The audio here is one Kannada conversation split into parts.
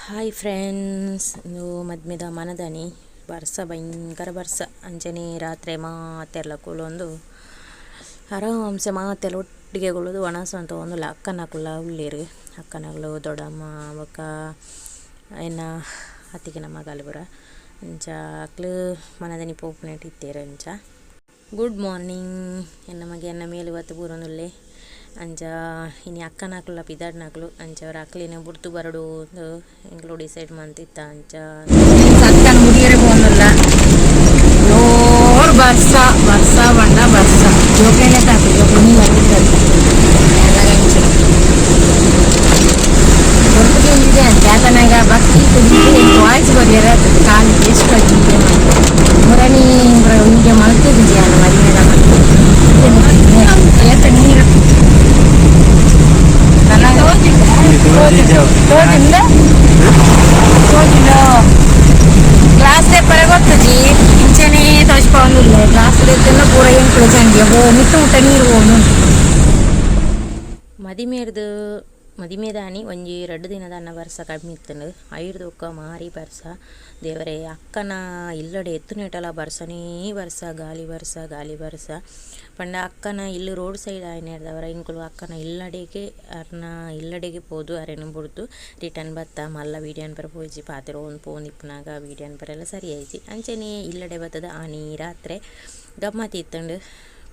ಹಾಯ್ ಫ್ರೆಂಡ್ಸ್, ಇದು ಮದ್ಮೆದ ಮನದನಿ ಬರ್ಸ ಭಯಂಕರ ಬರ್ಸ ಅಂಚನೆ ರಾತ್ರಿ ಮಾತೆಲ್ಲ ಕುಲೊಂದು ಆರಾಮ್ಸೆ ಮಾತೆಲ್ಲ ಒಟ್ಟಿಗೆ ಕುಳಿದು ಒಣಸ ಅಂತ ಒಂದು ಅಕ್ಕನಕುಲ್ಲ ಉಳ್ಳೇರು ಅಕ್ಕನಗಳು ದೊಡ್ಡಮ್ಮ ಬೊಕ್ಕ ಎನ್ನ ಅತ್ತಿಗೆ ಮಗಲು ಬರ ಅಂಚ ಅಕ್ಲು ಮನದನಿ ಪೋಪುನೇಟ್ ಇತ್ತೇರು ಅಂಚ. ಗುಡ್ ಮಾರ್ನಿಂಗ್ ಎನ್ನ ಮಗೆ ಎನ್ನ ಮೇಲೆ ಇವತ್ತು ಬೂರೊಂದುಲ್ಲೆ ಅಂಚ ಇನಿ ಅಕ್ಕನಕುಲ್ಲ ಪಿದಾಡ್ನಕ್ಲು ಅಂಚ ಅವ್ರ ಅಕ್ಲಿನ ಬುಡ್ತು ಬರಡು ಎಂಕ್ಲು ಡಿಸೈಡ್ ಮಂತಿತ್ತ ಅಂಚ ಅಕ್ಕನ ಮುಡಿಯರೆ പോകുന്നില്ല ಜೋರ್ ಬರ್ಸ ಬರ್ಸ ಬಣ್ಣ ಬರ್ಸ ಜೋಕೇನೆ ತಾಕು ಜೋಕೇನಿ ಬಂದಿದ್ದಲ್ಲ ಹೊರಟಿಗೆ ಇದೆ ಜಾತನಾಗ ಭಕ್ತಿ ಕುದಿಗೆ ವಾಯ್ಸ್ ಬರೆಯರ ಕಾಲು ಎಷ್ಟು ಹೀಗೆ ಮುರಣಿ ಹೀಗೆ ಮಲ್ತಿದ್ದೆ ಅಲ್ಲ ಮರಿಯದ ಏತ ನೀರು ಗ್ಲಾಸ್ ಪರ ಗೊತ್ತಜಿ ಇಂಚೆನೇ ತೋಚ್ಕೊಂಡಿಲ್ಲ ಗ್ಲಾಸ್ ತೆಲ್ಲ ಪೂರ ಎಂಕ್ಳು ಚಂಡಿ ಮುಟ್ಟ ಮುಟ್ಟ ನೀರು ಹೋನು ಮದಿಮೇದಾನಿ ಒಂಜಿ 2 ದಿನದ ಅನ್ನ ಬರ್ಸ ಕಡಿಮೆ ಇತ್ತಂಡು ಐರ್ದೊಕ್ಕ ಮಾರಿ ಬರ್ಸ ದೇವರೇ ಅಕ್ಕನ ಇಲ್ಲಡೆ ಎತ್ತುನೇಟಲ ಬರ್ಸನೇ ಬರ್ಸ ಗಾಳಿ ಬರ್ಸ ಪಂಡ ಅಕ್ಕನ ಇಲ್ಲಿ ರೋಡ್ ಸೈಡ್ ಆಯ್ನೇರ್ದವರ ಇಂಕುಲು ಅಕ್ಕನ ಇಲ್ಲಡೆಗೆ ಪೋದು ಅರೆನು ಬುಡ್ದು ರಿಟರ್ನ್ ಬತ್ತ ಮಲ್ಲ ವೀಡಿಯೋನ್ ಪರ ಪೋಯ್ಜಿ ಪಾತಿರೋ ಒಂದು ಫೋನ್ ಇಪ್ಪನಾಗ ವೀಡಿಯೋನ್ ಪರ ಎಲ್ಲ ಸರಿ ಆಯ್ತು ಅಂಚೆನೆ ಇಲ್ಲಡೆ ಬತ್ತದ ಆನಿ ರಾತ್ರಿ ಗಮ್ಮತಿ ಇತ್ತಂಡು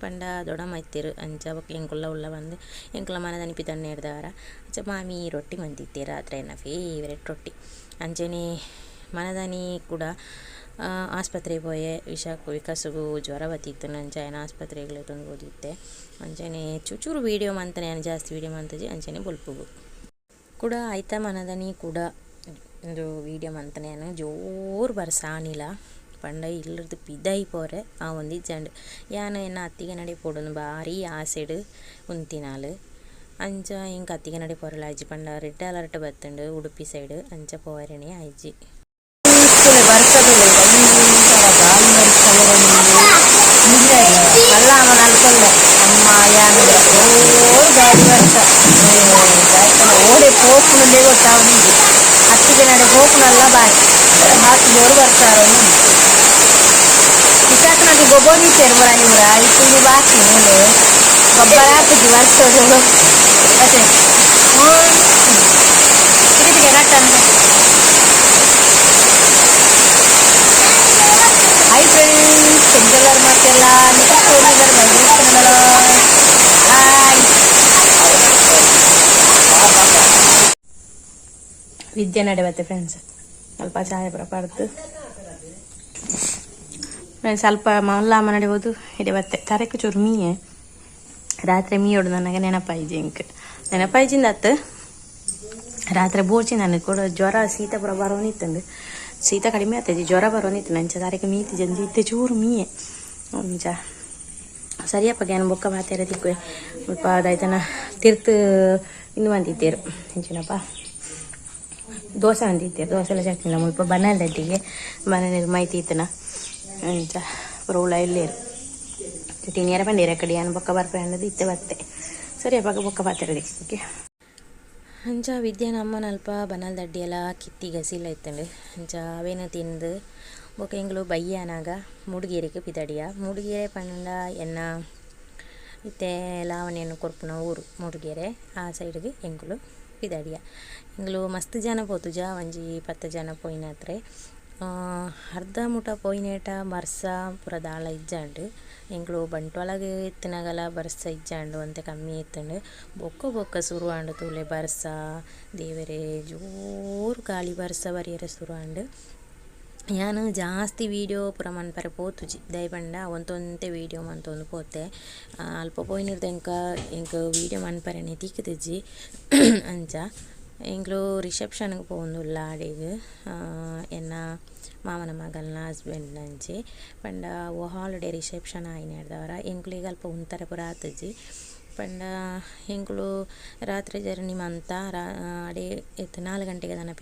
ಪಂಡ ದೊಡ್ಡಮ್ಮ ಇತ್ತೇರು ಅಂಚ ಬೊಕ್ಕ ಎಂಕುಲ್ಲ ಉಲ್ಲ ಬಂದು ಎಂಕುಲ ಮನದನಿ ಪಿತಣ್ಣೆ ಹಿಡ್ದವರ ಅಂಚ ಮಾಮಿ ರೊಟ್ಟಿ ಮಂತಿತ್ತೆ ರಾತ್ರಿ ನನ್ನ ಫೇವ್ರೆಟ್ ರೊಟ್ಟಿ ಅಂಚನೆ ಮನದನಿ ಕೂಡ ಆಸ್ಪತ್ರೆಗೆ ಪೋಯೆ ವಿಕಾಸಗೂ ಜ್ವರ ಬತ್ತಿತ್ತು ಅಂಚ ಏನು ಆಸ್ಪತ್ರೆಗಳು ತಂದು ಓದಿತ್ತೆ ಅಂಚನೆ ಚೂರು ವೀಡಿಯೋ ಮಂತನೆ ನಾನು ಜಾಸ್ತಿ ವೀಡಿಯೋ ಮಂತಜಿ ಅಂಚನೆ ಬೊಲ್ಪುಗು ಕೂಡ ಆಯ್ತಾ ಮನದನಿ ಕೂಡ ಒಂದು ವೀಡಿಯೋ ಮಂತನೆ ನಾನು ಜೋರು ಬರ್ಸ ಆನಿಲ್ಲ ಪಂಡ ಇಲ್ಲರದು ಪಿದಾಯಿ ಪೋರೆ ಆ ಒಂದು ಜಂಡು ಯಾನು ಎನ್ನ ಅತ್ತಿಗೆ ನಡೆ ಪೋಡೋನು ಭಾರಿ ಆ ಸೈಡ್ ಉಂತಿನಾಳು ಅಂಚ ಹಿಂಗೆ ಅತ್ತಿಗೆ ನಡೆ ಪೋರಲ್ಲ ಅಜ್ಜಿ ಪಂಡ ರೆಡ್ ಅಲರ್ಟ್ ಬತ್ತಂಡು ಉಡುಪಿ ಸೈಡ್ ಅಂಚ ಪೋರಣೆ ಅಜ್ಜಿ ಓಡೆ ಪೋಪುನಲ್ಲೇ ಗೊತ್ತಾವನಿಗೆ ಅತ್ತಿಗೆ ನಡೆ ಪೋಪುನಲ್ಲ ಬಾಕಿ ಹಾಕಿ ಜೋರು ಬರ್ತಾರ ಇಸಾಕ್ನಾಗಿ ಗೊಬ್ಬರ ಸೇರ್ಬರ ಇವರ ಇಟ್ಟು ಬಾಕಿ ಮೇಲೆ ಗೊಬ್ಬರ ಹಾಕಿದ್ವಿ ವರ್ಷೋದು ಅದೇ ಟಿಕೆಟ್ಗೆ ಕಟ್ಟಂತ ಹೈ ಫ್ರೆಂಡ್ಸ್ ಎಂತೆಲ್ಲರೂ ಮತ್ತೆಲ್ಲ ನೆಕ್ಸ್ಟ್ ವಿದ್ಯೆ ನಡೆಯುತ್ತೆ ಫ್ರೆಂಡ್ಸ್. ಸ್ವಲ್ಪ ಚಾಯ್ ಪಡ್ದು ಸ್ವಲ್ಪ ಮಲ್ಲ ನಡೆಬೋದು ಹಿಡಿಯತ್ತೆ ತರಕ್ಕೆ ಚೂರು ಮೀಯೆ ರಾತ್ರಿ ಮೀಯೋಡು ನನಗೆ ನೆನಪಾಯ್ಜಿ ನೆನಪಾಯ್ಜಿಂದ ಅತ್ತು ರಾತ್ರಿ ಬೋಚಿ ನನಗೆ ಕೂಡ ಜ್ವರ ಶೀತ ಪುರ ಬರೋನಿತ್ತಂದು ಶೀತ ಕಡಿಮೆ ಆಗ್ತದೆ ಜ್ವರ ಬರೋನಿತ್ತು ನಂಚ ತಾರಕ್ಕೆ ಮೀತಿ ಜಂದಿ ಇತ್ತೆ ಚೂರು ಮೀಯೆ ಒಂಚ ಸರಿಯಪ್ಪ ಗ್ಯಾನ ಬೊಕ್ಕ ಮಾತಾಡ ತಿಕ್ಕು ಸ್ವಲ್ಪ ಅದಾಯ್ತನ ತಿರ್ತು ಇನ್ನು ಬಂದಿದ್ದೇರು ಹೆಂಚಿನಪ್ಪ ದೋಸೆ ಅಂದಿದ್ದೇರು ದೋಸೆ ಎಲ್ಲ ಚಟ್ನಿಲ್ಲ ಮುಲ್ಪ ಬನಾಲ್ ದಡ್ಡಿಗೆ ಬನಾಲ್ ಮೈತಿ ಇತ್ತನ ಅಂಚ ಪುರ ಇಲ್ಲೇರು ತಿನ್ನಿಯರ ಬಂದಿರ ಕಡೆ ಏನು ಬೊಕ್ಕ ಬರ್ಪೆ ಅನ್ನೋದು ಇತ್ತೆ ಬತ್ತೆ ಸರಿಯಪ್ಪ ಬೊಕ್ಕ ಮಾತಾಡೋದು ಓಕೆ ಅಂಚ ವಿದ್ಯಾನ ಅಮ್ಮನ ಅಲ್ಪ ಬನಾಲ್ ದಡ್ಡಿ ಎಲ್ಲ ಕಿತ್ತಿ ಗಸಿಲ್ಲ ಇತ್ತಂಡು ಅಂಚ ಅವೇನು ತಿಂದು ಬೊಕ್ಕ ಎಂಗಳು ಬಯ್ಯನಾಗ ಮೂಡಿಗೆರೆಗೆ ಪಿದಡಿಯ ಮೂಡಿಗೆರೆ ಪಂಡ ಎನ್ನ ಇತ್ತೆ ಲಾವಣಿಯನ್ನು ಕೊರ್ಪುನ ಊರು ಮೂಡಿಗೆರೆ ಆ ಸೈಡ್ಗೆ ಎಂಗಳು ಪಿದಡಿಯ ಎಂಗಳು ಮಸ್ತ್ ಜನ ಪೋತುಜ ಒಂಜಿ 10 ಜನ ಪೋಯಿನತ್ರೆ ಅರ್ಧ ಮುಟ ಪೋಯಿನೇಟ ಬರ್ಸ ಪುರ ದಾಳ ಇಜ್ಜಾಂಡು ಎಂಗಳು ಬಂಟ್ವಾಳಗೆ ಎತ್ತಿನಾಗಲ ಬರ್ಸ ಇಜ್ಜಾಂಡು ಅಂತೆ ಕಮ್ಮಿ ಇತ್ತಂಡು ಬೊಕ್ಕ ಶುರು ಆಂಡು ತೂಲೆ ಬರ್ಸ ದೇವರೇ ಜೋರು ಗಾಳಿ ಬರ್ಸ ಬರಿಯರೆ ಶುರು ಆಂಡು ನಾನು ಜಾಸ್ತಿ ವೀಡಿಯೋ ಪುರ ಮನ್ಪರೆ ಪೋತುಜಿ ದಯಪಂಡ ಒಂತೊಂತೆ ವೀಡಿಯೋ ಮಂತೊಂದು ಪೋತೆ ಅಲ್ಪ ಪೋಯಿನಿರ್ದ ಎಂಕ ವೀಡಿಯೋ ಮನ್ಪರೆನೆ ತಿಕ್ಕುದಿಜ್ಜಿ ಅಂಚ ಎಂಕ್ಲು ರಿಸೆಪ್ಷನ್ಗೆ ಪೋಂದುಲ್ಲ ಆಡೆಗೆ ಎನ್ನ ಮಾಮನ ಮಗಲ್ನ ಹಸ್ಬೆಂಡ್ ಅಂಚೆ ಪಂಡ ಹಾಲಿಡೇ ರಿಸೆಪ್ಷನ್ ಆಯ್ನೇರ್ದವರ ಎಂಕ್ಲಿಗೆ ಅಲ್ಪ ಉಂತಾರೆ ಪುರ ಆತಜ್ಜಿ ಪಂಡ ಎಂಕುಲು ರಾತ್ರಿ ಜರ್ನಿ ಮಂತ ಅಡೆ 4 ಗಂಟೆಗೆ ದನ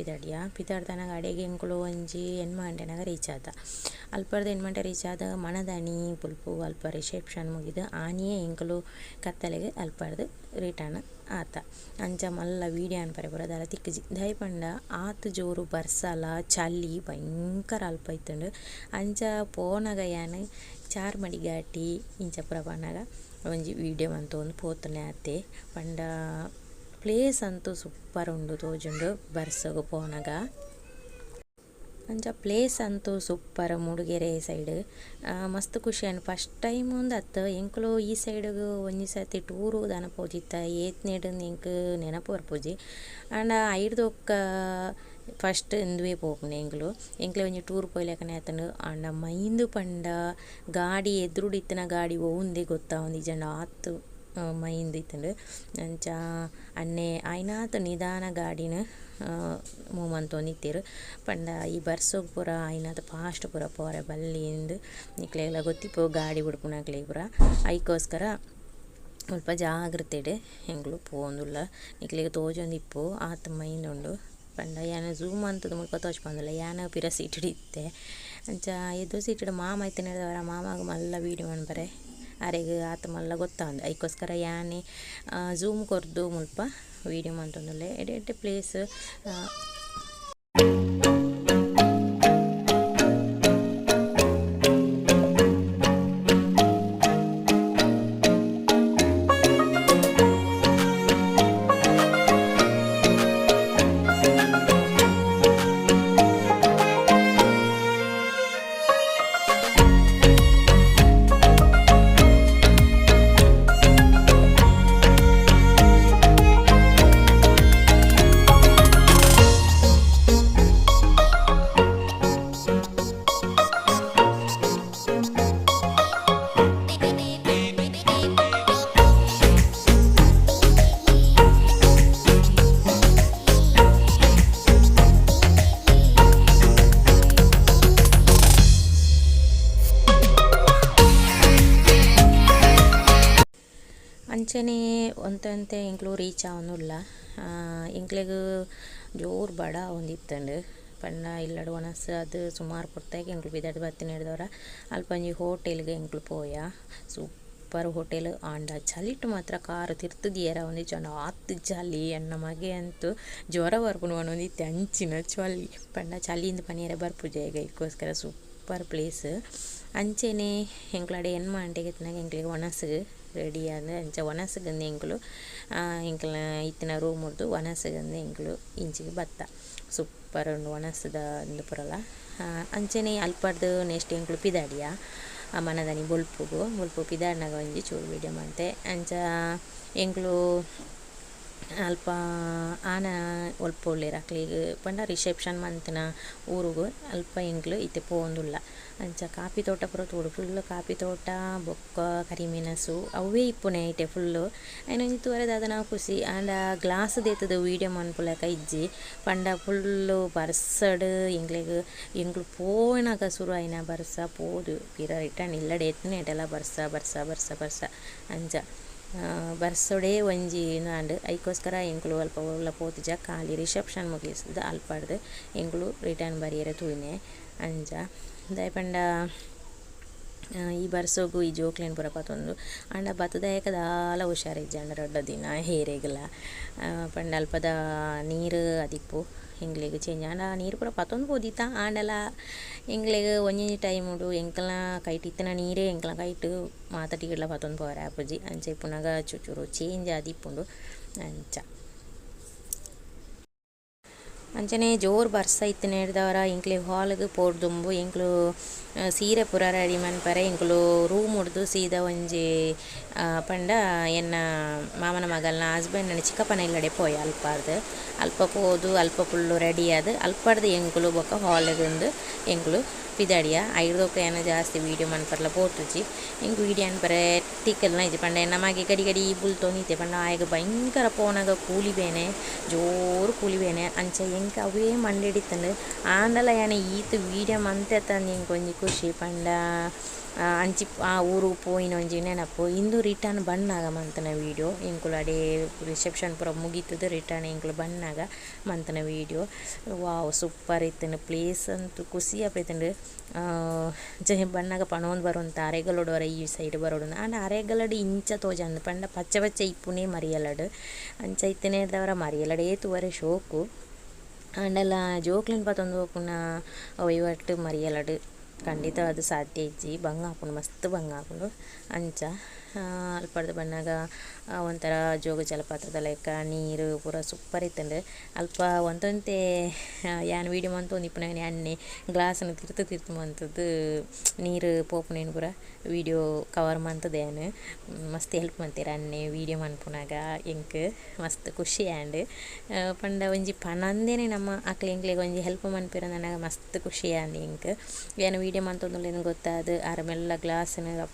ಪಿತಾಡ್ತನಾಗ ಅಡೆಗೆ ಎಂಕುಲು ಒಂಜಿ 8 ಗಂಟೆನಾಗ ರೀಚ್ ಆದ. ಅಲ್ಪರ್ದು 8 ಗಂಟೆ ರೀಚ್ ಆದ ಮಣದನಿ ಪುಲ್ಪು ಅಲ್ಪ ರಿಸೆಪ್ಷನ್ ಮುಗಿದು ಆನಿಯೇ ಎಂಕುಲು ಕತ್ತಲೆಗೆ ಅಲ್ಪರ್ದು ರಿಟರ್ನ್ ಆತ. ಅಂಚ ಮಲ್ಲ ವೀಡಿಯೋ ಅನ್ಪರೆ ಪೂರ ದಾಲ ತಿಕ್ಕಜಿ ದಯಪಂಡ ಆತು ಜೋರು ಬರ್ಸಲ ಚಳಿ ಭಯಂಕರ ಅಲ್ಪ ಇತ್ತುಂಡು. ಅಂಚ ಪೋನಾಗ ಯಾನು ಚಾರ್ಮಡಿ ಘಾಟಿ ಇಂಚ ಪೂರ ಪನ್ನಾಗ ಒಂಜಿ ವೀಡಿಯೋ ಅಂತ ಒಂದು ಪೋತನೆ ಆತೆ. ಪಂಡ ಪ್ಲೇಸ್ ಅಂತೂ ಸೂಪರ್ ಉಂಡು ತೋಜುಂಡು ಬರ್ಸಗು ಪೋನಾಗ. ಅಂಚ ಪ್ಲೇಸ್ ಅಂತೂ ಸೂಪರ್ ಮೂಡುಗೆರೆ ಸೈಡ್ ಮಸ್ತ್ ಖುಷಿ ಅನ್ ಫಸ್ಟ್ ಟೈಮ್ ಒಂದು ಅತ್ತ ಎಂಕುಲು ಈ ಸೈಡ್ಗೆ ಒಂಜಿ ಸರ್ತಿ ಟೂರು ದನ ಪೋದಿತ್ತ ಏತ್ನೇಡು ಎಂಕ್ ನೆನಪು ಬರ್ಪುಜಿ. ಆಂಡ ಐಡ್ದೊಕ್ಕ ಫಸ್ಟ್ ಎಂದುವೆ ಪೋಪುನೆ ಎಂಕ್ಲೆ ಒಂಜಿ ಟೂರ್ ಪೋಯ್ಲೆಕನೆ ಆತಂಡು. ಆಂಡ ಮೈಂದು ಪಂಡ ಗಾಡಿ ಎದುರುಡಿತ್ತಿನ ಗಾಡಿ ಒಂದೇ ಗೊತ್ತಾವೊಂದು ಇಜಂಡ ಆತು ಮೈಂದು ಇತ್ತಂಡು. ಅಂಚ ಅನ್ನೆ ಆಯ್ನಾತು ನಿಧಾನ ಗಾಡಿನ ಮೂಮೆಂಟ್ ನಿಂತಿರು ಪಂಡ ಈ ಬರ್ಸೋಗಿ ಪೂರ ಆಯ್ನಾತು ಫಾಸ್ಟ್ ಪೂರ ಪೋರೆ ಬಲ್ಲಿಂದು ನಿಕ್ಲೆಲ್ಲ ಗೊತ್ತಿಪ್ಪು ಗಾಡಿ ಬಿಡ್ಪುಣಕ್ಲೆ ಪೂರ ಐಕೋಸ್ಕರ ಸ್ವಲ್ಪ ಜಾಗ್ರತೆಡು ಎಂಗ್ಳು ಪೋಂದುಲ್ಲ ನಿಕ್ಲೆಗೆ ತೋಜೊಂದಿಪ್ಪು ಆತ ಮೈಂದುಂಡು. ಪಂಡ ಯಾನ ಝೂಮ್ ಅಂತದ್ದು ಮುಲ್ಪ ತೋಚ್ಪಂದಿಲ್ಲ ಯಾನ ಪಿರ ಸೀಟಡ್ ಇತ್ತೆ. ಅಂಚ ಎದ್ದು ಸೀಟಡ್ ಮಾಮ ಇತ್ತು ನಡೆದವರ ಮಾಮಾಗ ಮಲ್ಲ ವೀಡಿಯೋ ಅನ್ಬರೆ ಅರೆಗೆ ಆತ ಮಲ್ಲ ಗೊತ್ತಾಂದು ಐಕೋಸ್ಕರ ಯಾನೆ ಝೂಮ್ ಕೊರ್ದು ಮುಲ್ಪ ವೀಡಿಯೋ ಮಂತೊಂದುಲ್ಲೆ ಎಡೆ ಪ್ಲೇಸ್. ಅಂಚನೆ ಒಂತೆ ಎಂಕ್ಲು ರೀಚ್ ಆವನುಲ್ಲ ಎಂಕ್ಲೆಗ್ ಜೋರು ಬಡ ಒಂದಿತ್ತಂಡು. ಪಂಡ ಇಲ್ಲಡು ಒಣಸ್ ಅದು ಸುಮಾರು ಪುರ್ತಾಗಿ ಎಂಕ್ಲು ಬಿದ್ದಾಡ್ ಬತ್ತಿನ ಹಿಡ್ದವ್ರ ಅಲ್ಪಂಜಿ ಹೋಟೆಲ್ಗೆ ಎಂಕ್ಲು ಪೋಯ ಸೂಪರ್ ಹೋಟೆಲ್. ಆಂಡ ಚಲಿಟ್ಟು ಮಾತ್ರ ಕಾರು ತಿರ್ತದಿಯರ ಒಂದಿಚ್ಚಂಡ ಆತು ಚಳಿ ಎನ್ನ ಮಗೆ ಅಂತೂ ಜ್ವರ ಬರ್ಪುನು ಒಂದಿತ್ತೆ ಅಂಚಿನ ಚಳಿ. ಪಂಡ ಚಳಿಯಿಂದ ಪನಿಯರ ಬರ್ಪುಜೆ ಈಗ ಇದಕ್ಕೋಸ್ಕರ ಸೂಪರ್ ಪ್ಲೇಸ್. ಅಂಚೆನೆ ಎಂಕ್ಲಡೆ 8 ಗಂಟೆಗೆ ಎತ್ತಿನಾಗ ಎಂಕ್ಲಿಗೆ ಒಣಸ್ಗೆ ರೆಡಿ ಆದ. ಅಂಚ ಒಣಸ್ಗಂದು ಎಂಕ್ಲು ಎಂಕ್ಲ ಇತ್ತಿನ ರೂಮ್ ಮುರ್ದು ಒಣಸ್ಗಂದು ಎಂಕ್ಲು ಇಂಚಿಗೆ ಬತ್ತ ಸೂಪರ್ ಉಂಡು ಒಣಸದ ಅಂದು ಪುರಲ್ಲ. ಅಂಚನೆ ಅಲ್ಪಡ್ದು ನೆಕ್ಸ್ಟ್ ಎಂಕ್ಲು ಪಿದಾಡಿಯ ಮನದನಿ ಬೊಲ್ಪು ಪಿದಾಡ್ನಾಗ ಒಂಜಿ ಚೂರು ವೀಡಿಯೋ ಮಾಡ್ತೆ. ಅಂಚ ಎಂಕ್ಲು ಅಲ್ಪ ಆನ ಒಲ್ಪ ಒಳ್ಳೆರ ಅಕ್ಲಿಗೆ ಪಂಡ ರಿಸೆಪ್ಷನ್ ಮಂತಿನ ಊರುಗು ಅಲ್ಪ ಎಂಕ್ಲು ಇತ್ತೆ ಪೋಂದುಲ್ಲ. ಅಂಚ ಕಾಪಿ ತೋಟ ಪೂರ ತೋಡು ಫುಲ್ಲು ಕಾಪಿ ತೋಟ ಬೊಕ್ಕ ಕರಿಮೆಣಸು ಅವೇ ಇಪ್ಪುನೆ ಐತೆ ಫುಲ್ಲು. ಐನೊಂಜಿ ತೂವರೆದಾದ ನಾವು ಖುಷಿ. ಆಂಡ ಗ್ಲಾಸ್ ದೇತದ ವೀಡಿಯೋ ಮನ್ಪುಲಕ ಇಜ್ಜಿ ಪಂಡ ಫುಲ್ಲು ಬರ್ಸಡ್ ಎಂಕ್ಲು ಪೋನಾಗ ಶುರು ಆಯ್ನ ಬರ್ಸ ಪೋದು ಪಿರ ರಿಟರ್ನ್ ಇಲ್ಲಡೆ ಎತ್ತನೇಟೆಲ್ಲ ಬರ್ಸ ಅಂಚ ಬರ್ಸೋಡೆ ಒಂಜಿ ನಾಂಡು ಐಕೋಸ್ಕರ ಎಂಕ್ಲು ಅಲ್ಪ ಒಲ್ಲ ಪೋತಿಜ ಖಾಲಿ ರಿಸೆಪ್ಷನ್ ಮುಗಿಸ್ದು ಅಲ್ಪಡ್ದು ಎಂಕ್ಲು ರಿಟರ್ನ್ ಬರಿಯರೆ ತೂಯಿನೆ. ಅಂಚ ದಯಪಂಡ ಈ ಬರ್ಸೋಗು ಈ ಜೋಕ್ಲೇನ್ ಪೂರ ಪತ್ತೊಂದು ಆಂಡ ಬತ್ತದಾಯಕ ದಾಲ ಹುಷಾರಿಜ್ಜಂಡ ರಡ್ಡ ದಿನ ಹೇರೆಗಲ ಪಂಡ ಅಲ್ಪದ ನೀರು ಅದಿಪ್ಪು ಎಂಗ್ಲೆಗ್ ಚೇಂಜ್ ಆಂಡ ನೀರು ಪೂರ ಪತ್ತೊಂದು ಪೋದಿತ್ತ. ಆಂಡಲ ಎಂಗ್ಲೆಗ್ ಒಂಜಿ ಟೈಮ್ ಉಂಡು ಎಂಕ್ಲ ಕೈಟ್ ಇತ್ತಿನ ನೀರೇ ಎಂಕ್ಲ ಕೈಟ್ ಮಾತಟಿಗೆಲ್ಲ ಪತ್ತೊಂದು ಪೋರೆ ಆಪುಜಿ. ಅಂಚೆ ಪುನಗ ಚೂರು ಚೇಂಜ್ ಆದಿಪ್ಪುಂಡು. ಅಂಚ ಅಂಚನೆ ಜೋರು ಬರ್ಸ ಇತ್ತಿನ ಹಿಡ್ದವರ ಎಂಕ್ಲೆ ಹಾಲ್ಗೆ ಪೋಡ್ದುಂಬು ಎಂಕ್ಲು ಸೀರೆ ಪೂರ ರೆಡಿ ಮನ್ಪರೆ ಎಂಕ್ಲು ರೂಮ್ ಉಡ್ದು ಸೀದಾ ಒಂಜಿ ಪಂಡ ಎನ್ನ ಮಾಮನ ಮಗಲ್ನ ಹಸ್ಬೆಂಡ್ ಚಿಕ್ಕಪ್ಪನ ಇಲ್ಲಡೆ ಪೋಯ ಅಲ್ಪ ಪೋದು ಅಲ್ಪ ಫುಲ್ಲು ರೆಡಿ ಆದ ಅಲ್ಪಡ್ದು ಎಂಕ್ಲು ಬೊಕ್ಕ ಹಾಲ್ಗೊಂದು ಎಂಕ್ಲು ಪಿದಾಡಿಯ ಐಡ್ದೊಕ್ಕ ಏನ ಜಾಸ್ತಿ ವೀಡಿಯೋ ಮನ್ಪರ್ಲ ಪೋತುಜಿ ಎಂಕ್ ವೀಡಿಯೋ ಅನ್ಪರೆ ಟಿಕ್ಕಲ್ನ ಇಜ್ಜಿ ಪಂಡ ನಮಗೆ ಗಡಿ ಬುಲ್ತೋನಿತ್ತೆ ಪಂಡ ಆಯ್ಗ ಭಯಂಕರ ಪೋನಾಗ ಕೂಲಿಬೇನೆ ಜೋರು ಕೂಲಿಬೇನೆ. ಅಂಚ ಎಂಕ್ ಅವೇ ಮಂಡಿಡಿತ್ತಂಡು ಆಂಡಲ ಯಾನೆ ಈತು ವೀಡಿಯೋ ಮಂತೆ ತಂದು ಎಂಕ್ ಒಂಜಿ ಖುಷಿ. ಪಂಡ ಅಂಚಿ ಆ ಊರು ಪೋಯಿನ ಒಂಜಿ ನೆನಪು ಇಂದು ರಿಟರ್ನ್ ಬಣ್ಣಾಗ ಮಂತನ ವೀಡಿಯೋ ಇಂಕುಲು ಅಡೇ ರಿಸೆಪ್ಷನ್ ಪೂರ ಮುಗೀತದೆ ರಿಟರ್ನ್ ಇಂಕುಲು ಬಣ್ಣಾಗ ಮಂತನ ವೀಡಿಯೋ. ವಾವ್ ಸೂಪರ್ ಇತ್ತಂಡು ಪ್ಲೇಸ್ ಅಂತೂ ಖುಷಿ ಆಪೈತಂಡು. ಬಣ್ಣಾಗ ಪಣೋಂದು ಬರುವಂಥ ಅರೆಗಲೋಡವರ ಈ ಸೈಡ್ ಬರೋಡು ಆಂಡ ಅರೆಗಲಡು ಇಂಚ ತೋಜಂದು ಪಂಡ ಪಚ್ಚ ಪಚ್ಚ ಇಪ್ಪುನೇ ಮರಿಯಲಡು ಅಂಚ ಇತ್ತನೇ ಇರ್ದವರ ಮರಿಯಲಡೇ ತೂವರೆ ಶೋಕು ಆಂಡಲ ಜೋಕ್ಲಿನ ಪತ್ತೊಂದು ಪುನ ಒಯ್ವಟ್ಟು ಮರಿಯಲಡು ಖಂಡಿತ ಅದು ಸಾಧ್ಯ ಇಜ್ಜಿ ಬಂಗ ಹಾಕೊಂಡು ಮಸ್ತ್ ಬಂಗ ಹಾಕೊಂಡು ಅಂಚ ಅಲ್ಪಡ್ದು ಬಣ್ಣಾಗ ಒಂಥರ ಜೋಗ ಜಲಪಾತದ ಲೆಕ್ಕ ನೀರು ಪೂರ ಸೂಪರ್ ಇತ್ತಂಡು ಅಲ್ಪ ಒಂತೊಂತೆ ಯಾನ್ ವೀಡಿಯೋ ಮಂತು ಒಂದು ಇಪ್ಪನ ಎಣ್ಣೆ ಗ್ಲಾಸನ್ನು ತಿರ್ತು ಮಂತದ್ದು ನೀರು ಪೋಪುನೇನು ಪೂರ ವೀಡಿಯೋ ಕವರ್ ಮಂತದ ಏನು ಮಸ್ತ್ ಹೆಲ್ಪ್ ಮಂತೀರ ಅನ್ನೆ ವೀಡಿಯೋ ಮನ್ಪುನಾಗ ಎಂಕ್ ಮಸ್ತ್ ಖುಷಿ ಆ್ಯಂಡ್ ಪಂಡ ಒಂಜಿ ಪನಂದೇನೆ ನಮ್ಮ ಅಕ್ಲೆ ಎಂಕ್ಲೆಗೆ ಒಂಜಿ ಹೆಲ್ಪ್ ಮನ್ಪಿರ ನನಗೆ ಮಸ್ತ್ ಖುಷಿ ಆ್ಯಂಡ್ ಎಂಕ್ ಏನು ವೀಡಿಯೋ ಮಂತೊಂದು ಗೊತ್ತಾದು ಆರ ಮೆಲ್ಲ ಗ್ಲಾಸನ್ನು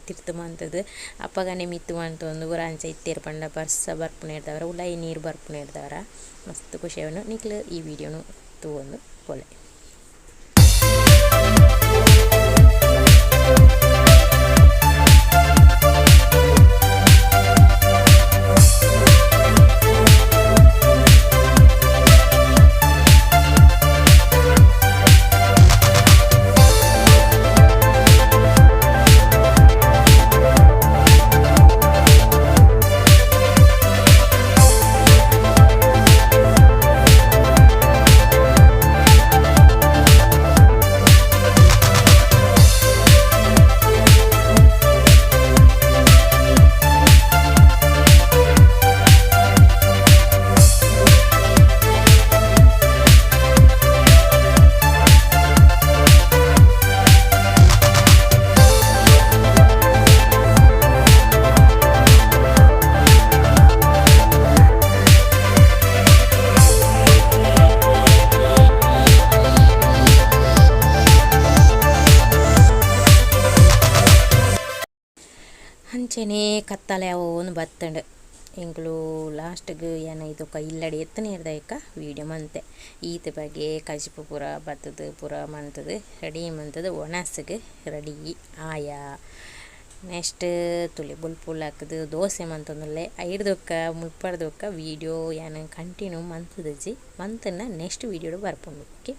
ತಿರ್ತು ಮಂತದ್ದು ಅಪ್ಪಗನೆ ಮಿತ್ತು ಮಂತೊಂದು ಊರ ಅಂಚ ಇತ್ತೇರು ಪಂಡ ಬರ್ಸ ಬರ್ಪುನ ಇರ್ದವರ ಉಲಾಯಿ ನೀರು ಬರ್ಪುನ ಇರ್ದವರ ಮಸ್ತ್ ಖುಷಿಯವನು ನಿಕ್ಲು ಈ ವಿಡಿಯೋನು ತೂವೊಂದು ಕೊಲೆ. ಅಂಚೆನೇ ಕತ್ತಲೆ ಅವನು ಬತ್ತಂಡು ಎಂಕ್ಲು ಲಾಸ್ಟ್ಗೆ ಏನ ಇದಕ್ಕ ಇಲ್ಲಡೆ ಎತ್ತನೇ ಇರ್ದಕ್ಕ ವೀಡಿಯೋ ಮಂತೆ ಈತ ಬಗ್ಗೆ ಕಜಿಪು ಪೂರ ಬತ್ತದು ಪೂರ ಮಂತದು ರೆಡಿ ಮಂತದು ಒಣಸ್ಗೆ ರೆಡಿ ಆಯಾ ನೆಕ್ಸ್ಟ್ ತುಳಿ ಬುಲ್ಪುಲ್ ಹಾಕದು ದೋಸೆ ಮಂತಂದಲ್ಲೇ ಐಡ್ದೊಕ್ಕ ಮುಲ್ಪಡ್ದೊಕ್ಕ ವೀಡಿಯೋ ಏನು ಕಂಟಿನ್ಯೂ ಮಂತದಜ್ಜಿ ಮಂತನ್ನ ನೆಕ್ಸ್ಟ್ ವೀಡಿಯೋಡು ಬರ್ಕೊಂಡು ಓಕೆ.